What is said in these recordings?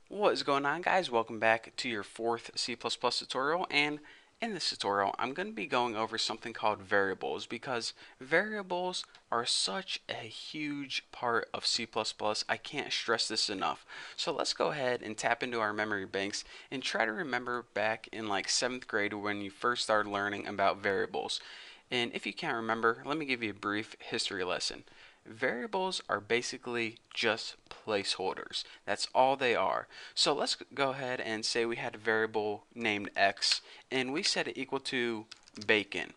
What is going on, guys? Welcome back to your fourth C++ tutorial, and in this tutorial I'm going to be going over something called variables because variables are such a huge part of C++. I can't stress this enough. So let's go ahead and tap into our memory banks and try to remember back in like 7th grade when you first started learning about variables. And if you can't remember, let me give you a brief history lesson. Variables are basically just placeholders. That's all they are. So let's go ahead and say we had a variable named x and we set it equal to bacon.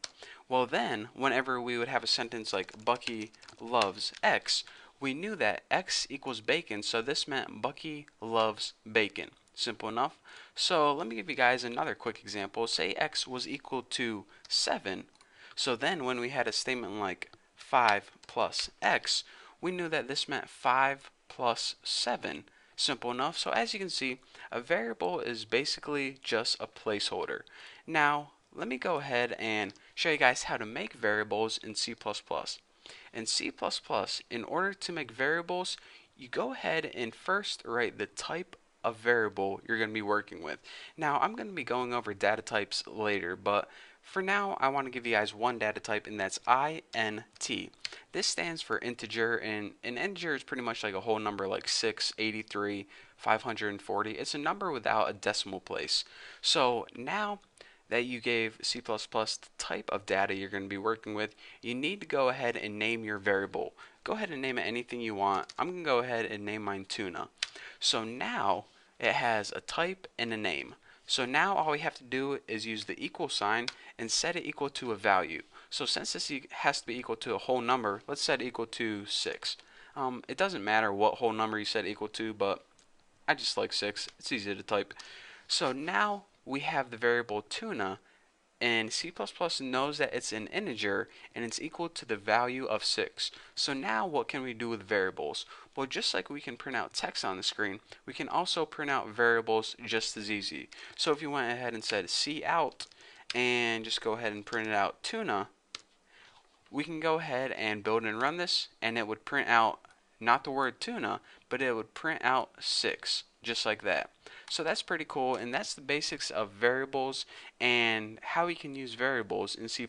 Well then, whenever we would have a sentence like Bucky loves x, we knew that x equals bacon, so this meant Bucky loves bacon. Simple enough. So let me give you guys another quick example. Say x was equal to 7. So then when we had a statement like 5 plus x, we knew that this meant 5 plus 7. Simple enough. So as you can see, a variable is basically just a placeholder. Now, let me go ahead and show you guys how to make variables in C++. In C++, in order to make variables, you go ahead and first write the type of variable you're going to be working with. Now, I'm going to be going over data types later, but for now, I want to give you guys one data type, and that's int. This stands for integer, and an integer is pretty much like a whole number like 6, 83, 540. It's a number without a decimal place. So now that you gave C++ the type of data you're going to be working with, you need to go ahead and name your variable. Go ahead and name it anything you want. I'm going to go ahead and name mine tuna. So now it has a type and a name. So now all we have to do is use the equal sign and set it equal to a value. So since this has to be equal to a whole number, let's set it equal to 6. It doesn't matter what whole number you set equal to, but I just like 6. It's easy to type. So now we have the variable tuna, and C++ knows that it's an integer and it's equal to the value of 6. So now what can we do with variables? Well, just like we can print out text on the screen, we can also print out variables just as easy. So if you went ahead and said cout and just go ahead and print it out tuna, we can go ahead and build and run this, and it would print out not the word tuna, but it would print out 6, just like that. So that's pretty cool, and that's the basics of variables and how we can use variables in C++.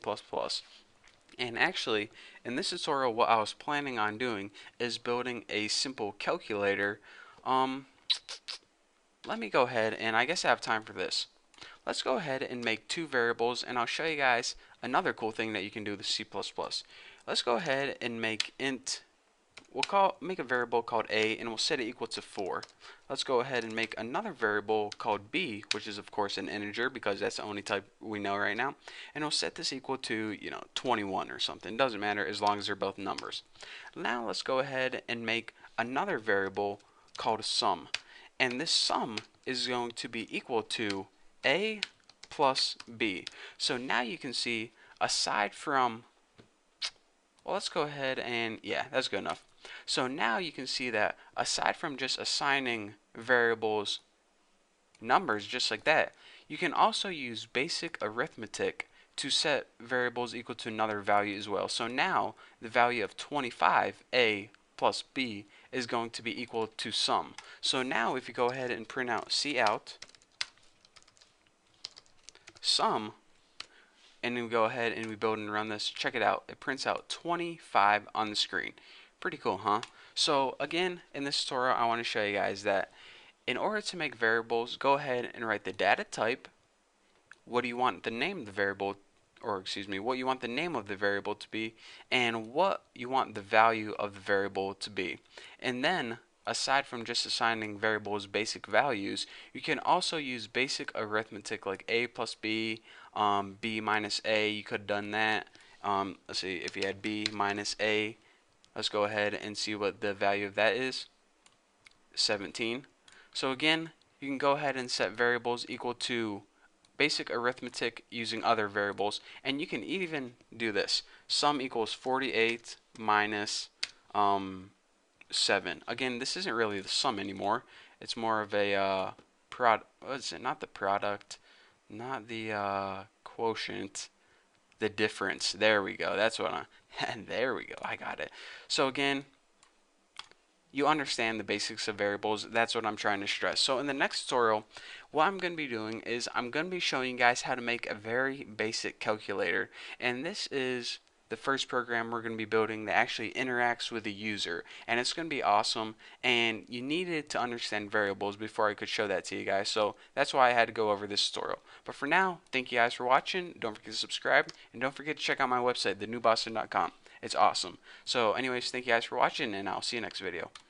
And actually, in this tutorial, what I was planning on doing is building a simple calculator. Um, Let me go ahead, and I guess I have time for this. Let's go ahead and make two variables, and I'll show you guys another cool thing that you can do with C++. Let's go ahead and make make a variable called a, and we'll set it equal to 4. Let's go ahead and make another variable called b, which is of course an integer because that's the only type we know right now, and we'll set this equal to 21 or something. Doesn't matter as long as they're both numbers. Now let's go ahead and make another variable called sum, and this sum is going to be equal to a plus b. So now you can see, aside from, well, let's go ahead and, yeah, that's good enough. So now you can see that aside from just assigning variables numbers just like that, you can also use basic arithmetic to set variables equal to another value as well. So now the value of 25, a plus b, is going to be equal to sum. So now if you go ahead and print out cout sum, and then we go ahead and we build and run this, check it out. It prints out 25 on the screen. Pretty cool, huh? So again, in this tutorial, I want to show you guys that in order to make variables, go ahead and write the data type, what do you want the name of the variable, or excuse me, what you want the name of the variable to be, and what you want the value of the variable to be. And then, aside from just assigning variables basic values, you can also use basic arithmetic like a plus b, b minus a. You could have done that. Let's see, if you had b minus a, let's go ahead and see what the value of that is. 17. So again, you can go ahead and set variables equal to basic arithmetic using other variables, and you can even do this. Sum equals 48 minus 7. Again, this isn't really the sum anymore. It's more of a what is it? Not the product, not the quotient, the difference. There we go. That's what I. And there we go. I got it. So again, you understand the basics of variables. That's what I'm trying to stress. So in the next tutorial, what I'm going to be doing is I'm going to be showing you guys how to make a very basic calculator. And this is the first program we're going to be building that actually interacts with the user, and it's going to be awesome. And you needed to understand variables before I could show that to you guys, so that's why I had to go over this tutorial. But for now, thank you guys for watching. Don't forget to subscribe, and don't forget to check out my website, thenewboston.com. It's awesome. So anyways, thank you guys for watching, and I'll see you next video.